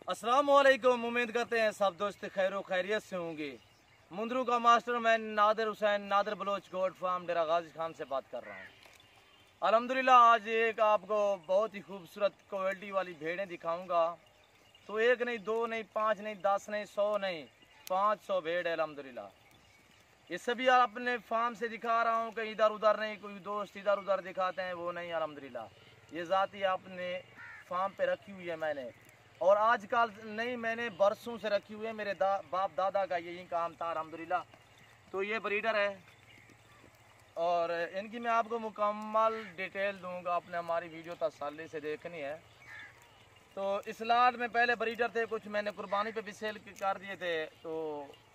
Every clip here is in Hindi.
अस्सलाम वालेकुम। उम्मीद करते हैं सब दोस्त खैर खैरियत से होंगे। मुंद्रू का mastermind Nadir Hussain Nadir Baloch goat farm Dera Ghazi Khan से बात कर रहा हूँ। अल्हम्दुलिल्लाह आज एक आपको बहुत ही खूबसूरत क्वालिटी वाली भेड़ें दिखाऊंगा। तो एक नहीं, दो नहीं, पाँच नहीं, 10 नहीं, 100 नहीं, 500 भेड़ है अल्हम्दुलिल्लाह। ये सभी अपने फार्म से दिखा रहा हूँ, कहीं इधर उधर नहीं, कोई दोस्त इधर उधर दिखाते हैं वो नहीं अल्हम्दुलिल्लाह। ये ज़ाती अपने फार्म पे रखी हुई है मैंने, और आजकल नहीं, मैंने बरसों से रखी हुई है। मेरे बाप दादा का यही काम था अल्हम्दुलिल्लाह। तो ये ब्रीडर है और इनकी मैं आपको मुकम्मल डिटेल दूंगा। अपने हमारी वीडियो तसल्ली से देखनी है। तो इस लाट में पहले ब्रीडर थे, कुछ मैंने कुर्बानी पे भी सेल कर दिए थे, तो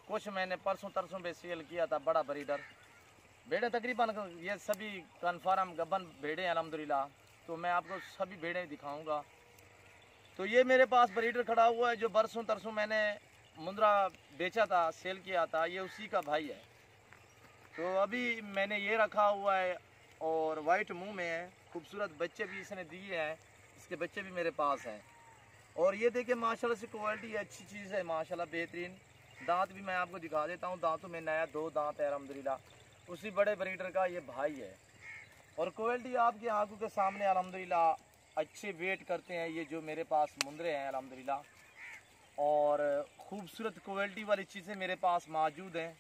कुछ मैंने परसों तरसों पे सेल किया था बड़ा ब्रीडर। भेड़े तकरीबन ये सभी कन्फर्म गबन भेड़े हैं अल्हम्दुलिल्लाह। तो मैं आपको सभी भेड़े दिखाऊंगा। तो ये मेरे पास ब्रीडर खड़ा हुआ है जो बरसों तरसों मैंने मुंद्रा बेचा था, सेल किया था, ये उसी का भाई है। तो अभी मैंने ये रखा हुआ है और वाइट मुंह में है, खूबसूरत बच्चे भी इसने दिए हैं, इसके बच्चे भी मेरे पास हैं। और ये देखिए माशाल्लाह से क्वालिटी अच्छी चीज़ है माशाल्लाह, बेहतरीन। दांत भी मैं आपको दिखा देता हूँ, दांतों में नया 2 दांत है अल्हम्दुलिल्लाह। उसी बड़े ब्रीडर का ये भाई है और क्वालिटी आपकी आंखों के सामने अल्हम्दुलिल्लाह। अच्छे वेट करते हैं ये जो मेरे पास मुंद्रे हैं अल्हम्दुलिल्लाह, और ख़ूबसूरत क्वालिटी वाली चीज़ें मेरे पास मौजूद हैं।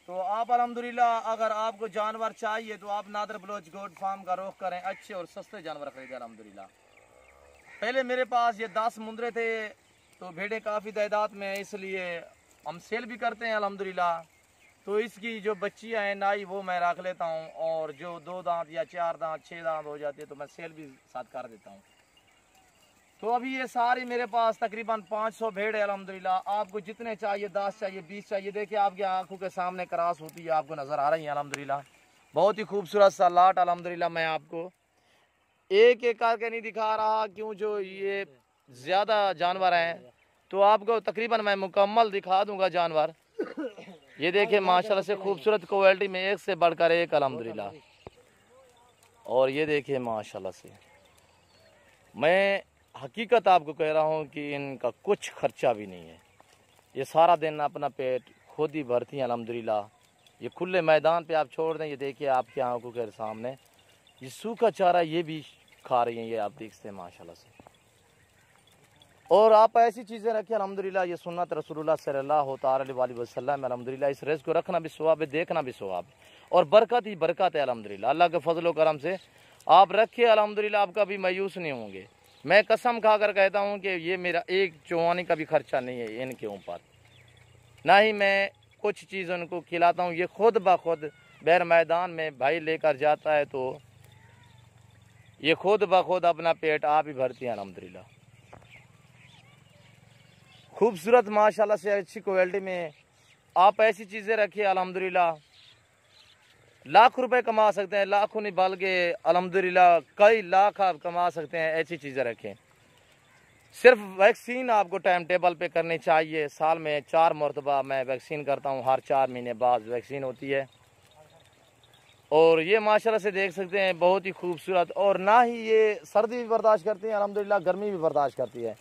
तो आप अल्हम्दुलिल्लाह अगर आपको जानवर चाहिए तो आप नादिर बलोच गोट फार्म का रुख करें, अच्छे और सस्ते जानवर खरीदें अल्हम्दुलिल्लाह। पहले मेरे पास ये 10 मुंद्रे थे, तो भेड़ें काफ़ी तादाद में है, इसलिए हम सेल भी करते हैं अल्हम्दुलिल्लाह। तो इसकी जो बच्चियाँ हैं नाई वो मैं रख लेता हूँ, और जो 2 दांत या 4 दांत 6 दांत हो जाते हैं तो मैं सेल भी साथ कर देता हूँ। तो अभी ये सारी मेरे पास तकरीबन 500 भेड़ है अल्हम्दुलिल्लाह। आपको जितने चाहिए, 10 चाहिए, 20 चाहिए, देखिए आपकी आंखों के सामने क्रॉस होती है, आपको नज़र आ रही है अल्हम्दुलिल्लाह। बहुत ही खूबसूरत सा लाट अल्हम्दुलिल्लाह। मैं आपको एक एक करके नहीं दिखा रहा, क्यों जो ये ज़्यादा जानवर हैं, तो आपको तकरीबन मैं मुकम्मल दिखा दूंगा जानवर। ये देखिए माशाल्लाह से खूबसूरत क्वालिटी में एक से बढ़कर एक अल्हम्दुलिल्लाह। और ये देखिए माशाल्लाह से, मैं हकीकत आपको कह रहा हूँ कि इनका कुछ खर्चा भी नहीं है। ये सारा दिन अपना पेट खुद ही भरती हैं अल्हम्दुलिल्लाह। ये खुले मैदान पे आप छोड़ दें, ये देखिए आपकी आंखों के सामने ये सूखा चारा ये भी खा रही हैं, ये आप देखते हैं माशाल्लाह से। और आप ऐसी चीज़ें रखिए अल्हम्दुलिल्लाह, ये सुन्नत रसूलुल्लाह सल्लल्लाहु अलैहि वसल्लम अल्हम्दुलिल्लाह। इस रिज़्क़ को रखना भी सवाब है, देखना भी सवाब है, और बरकत ही बरकत है अल्हम्दुलिल्लाह। अल्लाह के फजल व करम से आप रखिए अल्हम्दुलिल्लाह, आप कभी मायूस नहीं होंगे। मैं कसम खाकर कहता हूँ कि ये मेरा एक चौवानी का भी खर्चा नहीं है इनके ऊपर, ना ही मैं कुछ चीज़ उनको खिलाता हूँ। ये खुद ब खुद बैर मैदान में भाई लेकर जाता है, तो ये खुद ब खुद अपना पेट आप ही भरती हैं अल्हम्दुलिल्लाह। खूबसूरत माशाल्लाह से अच्छी क्वालिटी में आप ऐसी चीज़ें रखिए अल्हम्दुलिल्लाह, लाख रुपए कमा सकते हैं, लाखों नहीं बल्कि अल्हम्दुलिल्लाह कई लाख आप कमा सकते हैं। ऐसी चीज़ें रखें। सिर्फ वैक्सीन आपको टाइम टेबल पे करनी चाहिए। साल में 4 मरतबा मैं वैक्सीन करता हूँ, हर 4 महीने बाद वैक्सीन होती है। और ये माशाल्लाह से देख सकते हैं बहुत ही खूबसूरत, और ना ही ये सर्दी भी बर्दाश्त करती है अल्हम्दुलिल्लाह, गर्मी भी बर्दाश्त करती है।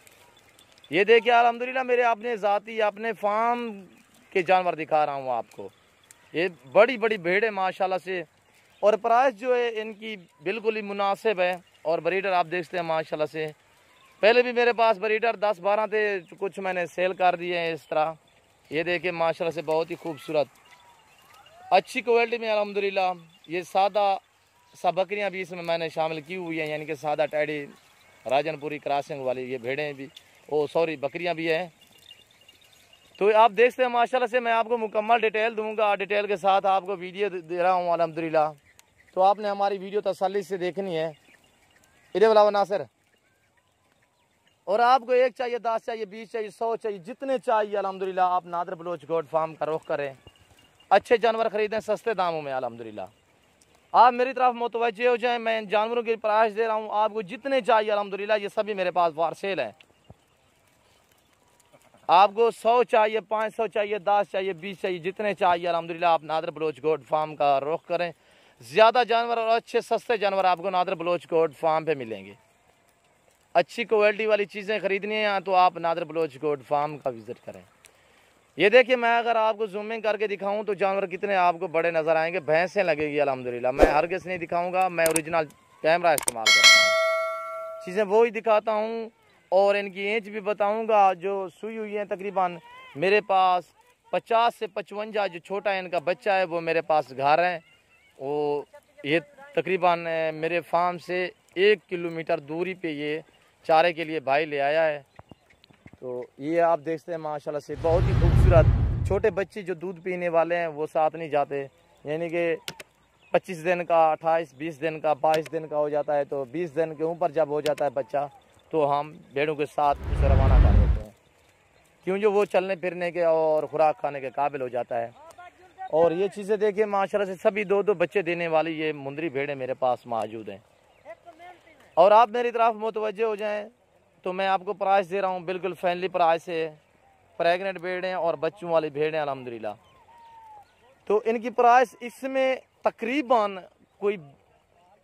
ये देखिए अल्हम्दुलिल्लाह मेरे अपने ज़ाती अपने फार्म के जानवर दिखा रहा हूँ आपको। ये बड़ी बड़ी भेड़ें माशाल्लाह से, और प्राइस जो है इनकी बिल्कुल ही मुनासिब है। और ब्रीडर आप देखते हैं माशाल्लाह से, पहले भी मेरे पास ब्रीडर 10-12 थे, कुछ मैंने सेल कर दिए हैं इस तरह। ये देखिए माशाल्लाह से बहुत ही खूबसूरत अच्छी क्वालिटी में अल्हम्दुलिल्लाह। ये सादा सा बकरियाँ भी इसमें मैंने शामिल की हुई हैं, यानी कि सादा टैडी राजनपुरी क्रॉसिंग वाली ये भेड़ें भी, बकरियाँ भी हैं। तो आप देखते हैं माशाल्लाह से, मैं आपको मुकम्मल डिटेल दूंगा, डिटेल के साथ आपको वीडियो दे रहा हूँ अल्हम्दुलिल्लाह। तो आपने हमारी वीडियो तसल्ली से देखनी है। इधर वाला नासिर, और आपको एक चाहिए, 10 चाहिए, 20 चाहिए, 100 चाहिए, जितने चाहिए अल्हम्दुलिल्लाह आप नादिर बलोच गोट फार्म का रुख करें। अच्छे जानवर खरीदें सस्ते दामों में अल्हम्दुलिल्लाह। आप मेरी तरफ मुतवज्जे हो जाएं, मैं जानवरों की प्राइस दे रहा हूँ, आपको जितने चाहिए अल्हम्दुलिल्लाह ये सभी मेरे पास फॉर सेल है। आपको 100 चाहिए, 500 चाहिए, 10 चाहिए, 20 चाहिए, जितने चाहिए अल्हम्दुलिल्लाह आप नादिर बलोच गोट फार्म का रुख करें। ज़्यादा जानवर और अच्छे सस्ते जानवर आपको नादिर बलोच गोट फार्म पे मिलेंगे। अच्छी क्वालिटी वाली चीज़ें ख़रीदनी है तो आप नादर बलोच गोट फार्म का विज़िट करें। ये देखिए, मैं अगर आपको जूमिंग करके दिखाऊं तो जानवर कितने आपको बड़े नज़र आएंगे। भैंसें लगेगी अल्हम्दुलिल्लाह। मैं हरगिज़ नहीं दिखाऊंगा, मैं ओरिजिनल कैमरा इस्तेमाल करता हूँ, चीज़ें वो ही दिखाता हूँ और इनकी एज भी बताऊँगा। जो सुई हुई है तकरीबन मेरे पास 50 से 55, जो छोटा है इनका बच्चा है वो मेरे पास घर है। वो ये तकरीबन मेरे फार्म से 1 किलोमीटर दूरी पे ये चारे के लिए भाई ले आया है। तो ये आप देखते हैं माशाल्लाह से बहुत ही खूबसूरत। छोटे बच्चे जो दूध पीने वाले हैं वो साथ नहीं जाते, यानी कि 25 दिन का, 28, 20 दिन का, 22 दिन का हो जाता है। तो 20 दिन के ऊपर जब हो जाता है बच्चा तो हम भेड़ों के साथ उसे रवाना कर देते हैं, क्यों जो वो चलने फिरने के और खुराक खाने के काबिल हो जाता है। और ये चीज़ें देखिए माशाल्लाह से सभी 2-2 बच्चे देने वाली ये मुंदरी भेड़ें मेरे पास मौजूद हैं। और आप मेरी तरफ मुतवज्जे हो जाएं तो मैं आपको प्राइस दे रहा हूँ, बिल्कुल फ्रेंडली प्राइस है। प्रेगनेंट भेड़ें और बच्चों वाली भेड़ें अल्हम्दुलिल्लाह। तो इनकी प्राइस इसमें तकरीबन कोई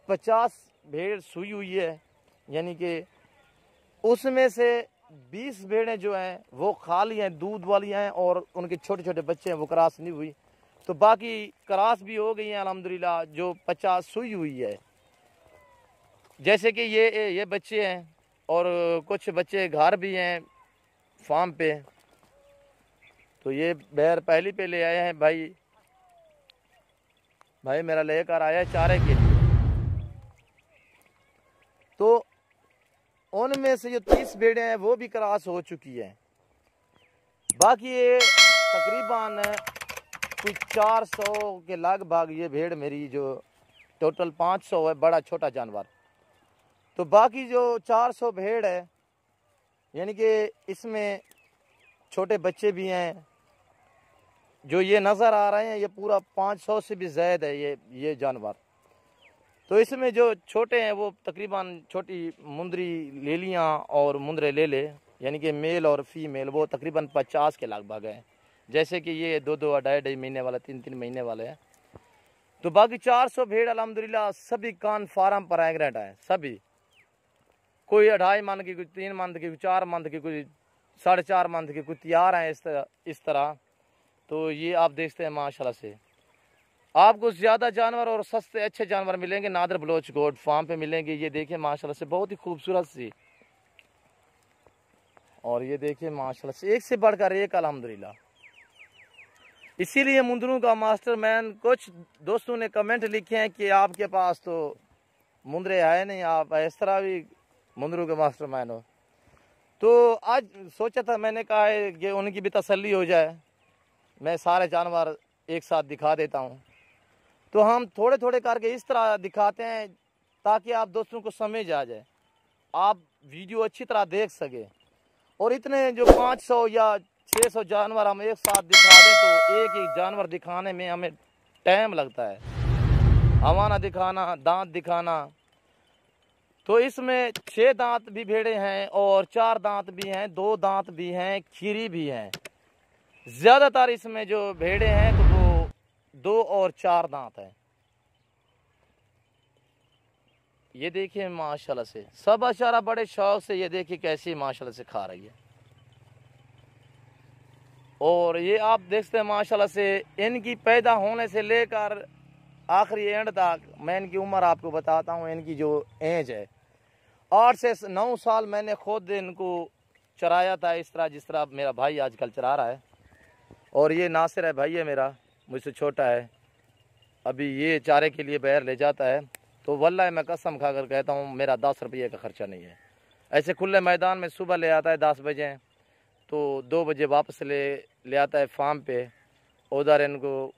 50 भेड़ सुई हुई है, यानी कि उसमें से 20 भेड़ें जो हैं वो खाली हैं, दूध वाली हैं, और उनके छोटे छोटे बच्चे हैं वो क्रॉस नहीं हुई। तो बाकी क्रॉस भी हो गई हैं अल्हम्दुलिल्लाह। जो 50 सुई हुई है, जैसे कि ये बच्चे हैं और कुछ बच्चे घर भी हैं फार्म पे। तो ये बैर पहली पे ले आए हैं भाई मेरा लेकर आया है चारे के लिए। तो उनमें से जो 30 भेड़ें हैं वो भी क्रॉस हो चुकी है। बाकी ये तकरीबन कोई 400 के लगभग ये भेड़ मेरी, जो टोटल 500 है बड़ा छोटा जानवर। तो बाकी जो 400 भेड़ है, यानी कि इसमें छोटे बच्चे भी हैं। जो ये नज़र आ रहे हैं ये पूरा 500 से भी ज़्यादा है ये जानवर। तो इसमें जो छोटे हैं वो तकरीबन छोटी मुंदरी लेलियाँ और मुंदरे ले, यानी कि मेल और फीमेल, वो तकरीबन 50 के लगभग है। जैसे कि ये 2-2, 2.5 महीने वाले, 3-3 महीने वाले हैं। तो बाकी 400 भेड़ अल्हम्दुलिल्लाह सभी कान फार्म पर प्रेग्नेंट है सभी। कोई 2.5 मंथ की, कोई 3 मंथ की, कोई 4 मंथ की, कोई 4.5 मंथ की, कोई तैयार हैं इस तरह। तो ये आप देखते हैं माशाल्लाह से आपको ज़्यादा जानवर और सस्ते अच्छे जानवर मिलेंगे नादर बलोच गोट फार्म पे मिलेंगे। ये देखिए माशाल्लाह से बहुत ही खूबसूरत सी, और ये देखिए माशाल्लाह से एक से बढ़कर एक अल्हम्दुलिल्लाह। इसीलिए मुंदरों का मास्टरमैन, कुछ दोस्तों ने कमेंट लिखे हैं कि आपके पास तो मुंदरे है नहीं, आप इस तरह भी मुंदरों के मास्टरमैन हो। तो आज सोचा था, मैंने कहा है कि उनकी भी तसल्ली हो जाए, मैं सारे जानवर एक साथ दिखा देता हूँ। तो हम थोड़े थोड़े करके इस तरह दिखाते हैं ताकि आप दोस्तों को समझ आ जाए, आप वीडियो अच्छी तरह देख सके। और इतने जो 500 या 600 जानवर हम एक साथ दिखा दें तो एक एक जानवर दिखाने में हमें टाइम लगता है, हवाना दिखाना, दांत दिखाना। तो इसमें 6 दांत भी भेड़े हैं और 4 दांत भी हैं, 2 दांत भी हैं, खीरी भी हैं। ज़्यादातर इसमें जो भेड़े हैं तो वो 2 और 4 दांत हैं। ये देखिए माशाल्लाह से सब अचारा बड़े शौक से, ये देखिए कैसी माशाल्लाह से खा रही है। और ये आप देखते हैं माशाल्लाह से इनकी पैदा होने से लेकर आखिरी एंड तक, मैं इनकी उम्र आपको बताता हूँ। इनकी जो एज है 8 से 9 साल मैंने खुद इनको चराया था इस तरह जिस तरह मेरा भाई आजकल चरा रहा है। और ये नासिर है भाई है मेरा, मुझसे छोटा है, अभी ये चारे के लिए बैर ले जाता है। तो वल्लाह मैं कसम खा कर कहता हूँ मेरा 10 रुपये का खर्चा नहीं है। ऐसे खुले मैदान में सुबह ले आता है 10 बजे, तो 2 बजे वापस ले आता है फार्म पे, उधर इनको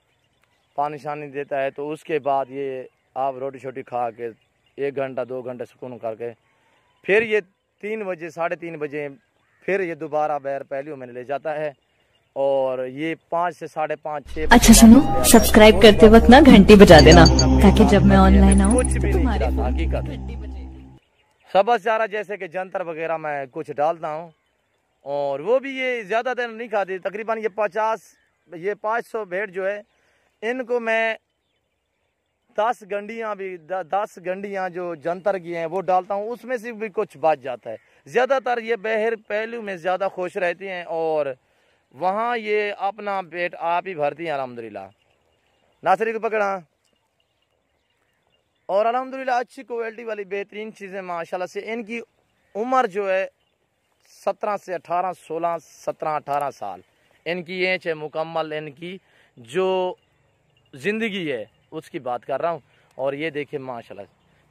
पानी शानी देता है। तो उसके बाद ये आप रोटी शोटी खा के 1 घंटा 2 घंटे सुकून करके फिर ये 3 बजे 3:30 बजे फिर ये दोबारा बैर पहली मैंने ले जाता है। और ये 5 से 5:30 6 अच्छा सुनो, सब्सक्राइब करते वक्त ना घंटी बजा देना ताकि जब मैं ऑनलाइन आऊँ तो तुम्हारे हकीकत सब सारा जैसे कि जंतर वगैरह मैं कुछ डालता हूँ। और वो भी ये ज़्यादा देर नहीं खाती, तकरीबन ये 500 भेड़ जो है इनको मैं 10 गंडियाँ भी 10 गंडियाँ जो जंतर की हैं वो डालता हूँ, उसमें से भी कुछ बच जाता है। ज़्यादातर ये बहर पहलू में ज़्यादा खुश रहती हैं और वहाँ ये अपना पेट आप ही भरती हैं अल्हम्दुलिल्लाह। नासरी को पकड़ा और अल्हम्दुलिल्लाह अच्छी क्वालिटी वाली बेहतरीन चीज़ें माशाल्लाह से। इनकी उम्र जो है 17 से 18, 16, 17, 18 साल इनकी एज है मुकम्मल। इनकी जो ज़िंदगी है उसकी बात कर रहा हूँ। और ये देखिए माशाल्लाह,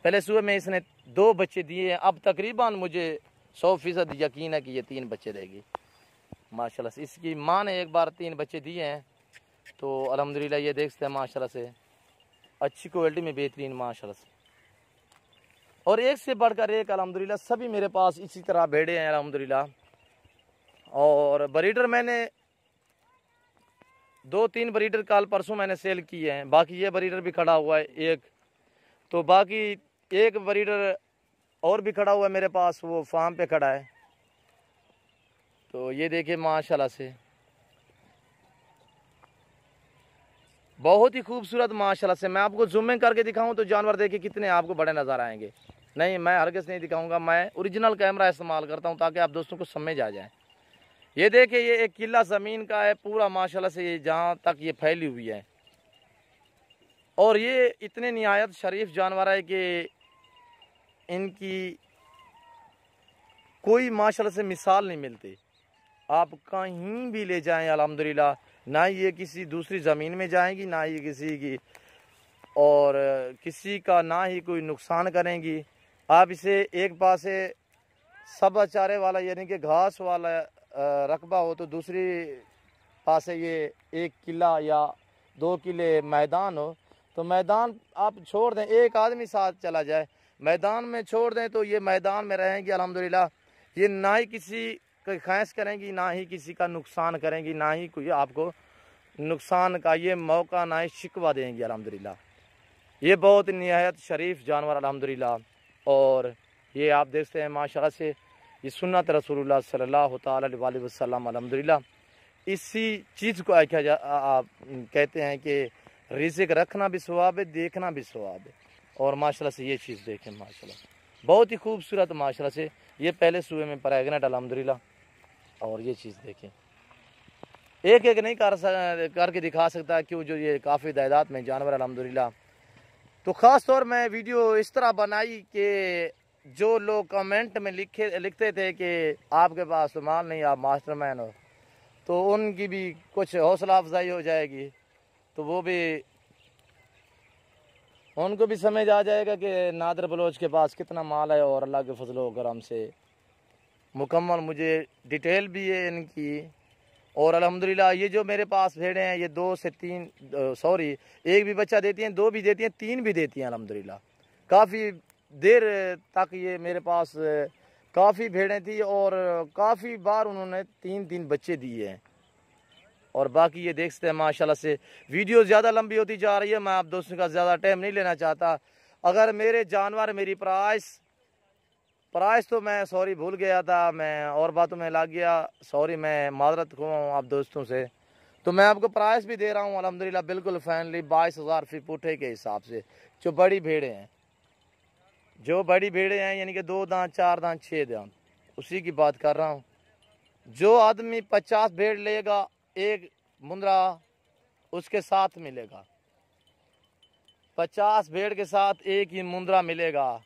पहले सुबह में इसने 2 बच्चे दिए हैं, अब तकरीबन मुझे 100% यकीन है कि ये 3 बच्चे देगी माशाल्लाह से। इसकी माँ ने एक बार 3 बच्चे दिए हैं, तो अल्हम्दुलिल्लाह ये देखते हैं माशाल्लाह से अच्छी क्वालिटी में बेहतरीन माशाल्लाह से। और एक से बढ़कर एक अल्हम्दुलिल्लाह सभी मेरे पास इसी तरह भेड़े हैं अल्हम्दुलिल्लाह। और ब्रीडर मैंने 2-3 ब्रीडर कल परसों मैंने सेल किए हैं, बाकी ये ब्रीडर भी खड़ा हुआ है एक, तो बाकी एक ब्रीडर और भी खड़ा हुआ है मेरे पास, वो फार्म पे खड़ा है। तो ये देखिए माशाल्लाह से बहुत ही खूबसूरत माशाल्लाह से। मैं आपको जूम इन करके दिखाऊं तो जानवर देखिए कितने आपको बड़े नज़र आएंगे। नहीं, मैं हरगिज़ नहीं दिखाऊंगा, मैं ओरिजिनल कैमरा इस्तेमाल करता हूं ताकि आप दोस्तों को समझ आ जाए। ये देखिए ये 1 किला ज़मीन का है पूरा माशाल्लाह से, ये जहाँ तक ये फैली हुई है। और ये इतने निहायत शरीफ जानवर है कि इनकी कोई माशाल्लाह से मिसाल नहीं मिलती। आप कहीं भी ले जाएं अल्हम्दुलिल्लाह, ना ये किसी दूसरी ज़मीन में जाएंगी, ना ही किसी की और किसी का ना ही कोई नुकसान करेंगी। आप इसे एक पासे सब चारे वाला यानी कि घास वाला रकबा हो तो दूसरी पासे ये 1 किला या 2 किले मैदान हो, तो मैदान आप छोड़ दें, एक आदमी साथ चला जाए मैदान में छोड़ दें तो ये मैदान में रहेंगी अल्हम्दुलिल्लाह। ये ना ही किसी कोई खैस करेंगी, ना ही किसी का नुकसान करेंगी, ना ही कोई आपको नुकसान का ये मौका ना ही शिकवा देंगी अल्हम्दुलिल्लाह। ये बहुत निहायत शरीफ जानवर अल्हम्दुलिल्लाह। और ये आप देखते हैं माशाल्लाह से ये सुन्नत रसूलुल्लाह सल्लल्लाहु ताला अलैहि वसल्लम अल्हम्दुलिल्लाह। इसी चीज़ को आप कहते हैं कि रिज़्क़ रखना भी सवाब है, देखना भी सवाब है। और माशाल्लाह से ये चीज़ देखें माशाल्लाह बहुत ही खूबसूरत माशाल्लाह से। ये पहले सुबह में प्रेग्नेंट अल्हम्दुलिल्लाह। और ये चीज़ देखें, एक एक नहीं करके दिखा सकता क्यों, जो ये काफ़ी तादाद में जानवर अल्हम्दुलिल्लाह। तो ख़ास तौर में वीडियो इस तरह बनाई कि जो लोग कमेंट में लिखते थे कि आपके पास तो माल नहीं, आप मास्टरमैन हो, तो उनकी भी कुछ हौसला अफजाई हो जाएगी, तो वो भी उनको भी समझ आ जाएगा कि नादर बलोच के पास कितना माल है। और अल्लाह के फजलो करम से मुकम्मल मुझे डिटेल भी है इनकी। और अल्हम्दुलिल्लाह ये जो मेरे पास भेड़े हैं ये 2 से 3 सॉरी 1 भी बच्चा देती हैं, 2 भी देती हैं, 3 भी देती हैं अल्हम्दुलिल्लाह। काफ़ी देर तक ये मेरे पास काफ़ी भेड़ें थी और काफ़ी बार उन्होंने 3-3 बच्चे दिए हैं। और बाकी ये देखते हैं माशाल्लाह से वीडियो ज़्यादा लंबी होती जा रही है, मैं आप दोस्तों का ज़्यादा टाइम नहीं लेना चाहता। अगर मेरे जानवर मेरी प्राइस तो मैं सॉरी भूल गया था, मैं और बातों में लग गया, सॉरी, मैं माजरत खो हूँ आप दोस्तों से। तो मैं आपको प्राइस भी दे रहा हूँ अल्हम्दुलिल्लाह बिल्कुल फाइनली 22,000 फी पुठे के हिसाब से। जो बड़ी भेड़े हैं यानी कि 2 दांत 4 दांत 6 दांत उसी की बात कर रहा हूँ। जो आदमी 50 भेड़ लेगा एक मुंद्रा उसके साथ मिलेगा, 50 भेड़ के साथ एक ही मुंद्रा मिलेगा।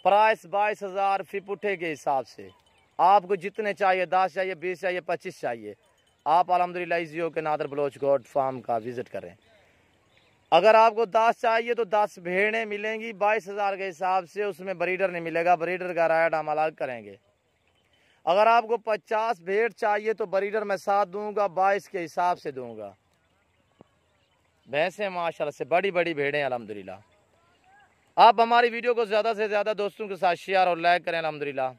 प्राइस 22,000 फी पुठे के हिसाब से। आपको जितने चाहिए, 10 चाहिए, 20 चाहिए, 25 चाहिए, आप अल्हम्दुलिल्लाह इजियो के नादर बलोच गोट फार्म का विजिट करें। अगर आपको 10 चाहिए तो 10 भेड़ें मिलेंगी 22,000 के हिसाब से, उसमें ब्रीडर नहीं मिलेगा, ब्रीडर का राइड हम अलग करेंगे। अगर आपको 50 भेड़ चाहिए तो ब्रीडर मैं 7 दूंगा, 22 के हिसाब से दूंगा। भैंसें माशाल्लाह से बड़ी बड़ी भेड़ें अल्हम्दुलिल्लाह। आप हमारी वीडियो को ज़्यादा से ज़्यादा दोस्तों के साथ शेयर और लाइक करें अल्हम्दुलिल्लाह।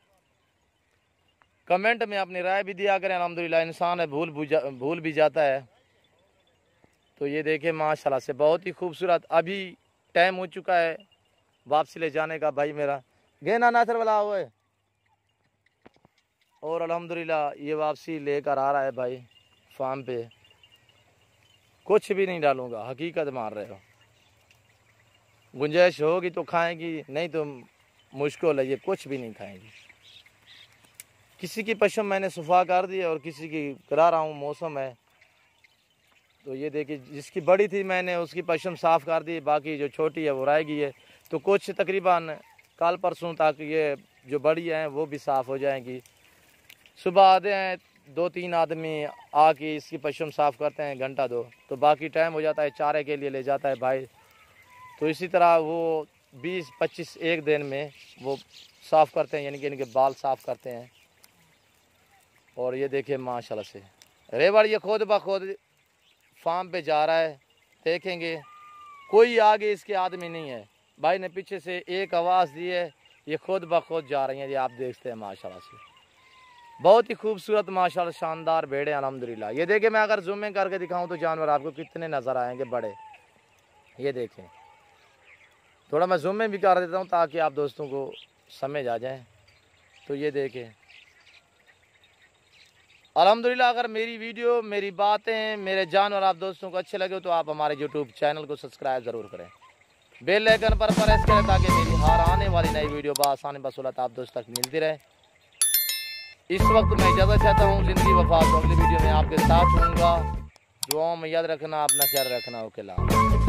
कमेंट में अपनी राय भी दिया करें अल्हम्दुलिल्लाह। इंसान है भूल भी जाता है। तो ये देखें माशाल्लाह से बहुत ही खूबसूरत। अभी टाइम हो चुका है वापसी ले जाने का। भाई मेरा गेना नासर वाला हुआ है और अल्हम्दुलिल्लाह ये वापसी लेकर आ रहा है भाई फार्म पे। कुछ भी नहीं डालूंगा, हकीकत मार रहे हो। गुंजाइश होगी तो खाएंगी, नहीं तो मुश्किल है, ये कुछ भी नहीं खाएंगी। किसी की पशम मैंने सुफा कर दी और किसी की करा रहा हूँ, मौसम है। तो ये देखिए, जिसकी बड़ी थी मैंने उसकी पशम साफ़ कर दी, बाकी जो छोटी है वो रह गई है। तो कुछ तकरीबन कल परसों तक ये जो बड़ी हैं वो भी साफ़ हो जाएंगी। सुबह आते हैं 2-3 आदमी आके इसकी पशम साफ़ करते हैं, घंटा 2, तो बाकी टाइम हो जाता है चारे के लिए ले जाता है भाई। तो इसी तरह वो 20-25 एक दिन में वो साफ़ करते हैं, यानी कि इनके बाल साफ़ करते हैं। और ये देखिए माशाल्लाह से रेवड़ ये खुद ब खुद फार्म पे जा रहा है। देखेंगे कोई आगे इसके आदमी नहीं है, भाई ने पीछे से एक आवाज़ दी है, ये खुद ब खुद जा रही हैं। ये आप देखते हैं माशाल्लाह से, बहुत ही खूबसूरत माशाल्लाह शानदार भेड़े अल्हम्दुलिल्लाह। ये देखिए, मैं अगर जूम इन करके दिखाऊं तो जानवर आपको कितने नज़र आएंगे बड़े। ये देखें, थोड़ा मैं जूम में भी कर देता हूं ताकि आप दोस्तों को समझ आ जाए। तो ये देखें अल्हम्दुलिल्लाह, अगर मेरी वीडियो, मेरी बातें, मेरे जानवर आप दोस्तों को अच्छे लगे तो आप हमारे यूट्यूब चैनल को सब्सक्राइब ज़रूर करें, बेल आइकन पर प्रेस करें ताकि मेरी हर आने वाली नई वीडियो बआसानी बसौलत आप दोस्तों तक मिलती रहे। इस वक्त मैं इजाज़त चाहता हूँ, ज़िंदगी वफा। तो अगली वीडियो में आपके साथ होऊंगा। दुआओं में याद रखना, अपना ख्याल रखना। ओके ला।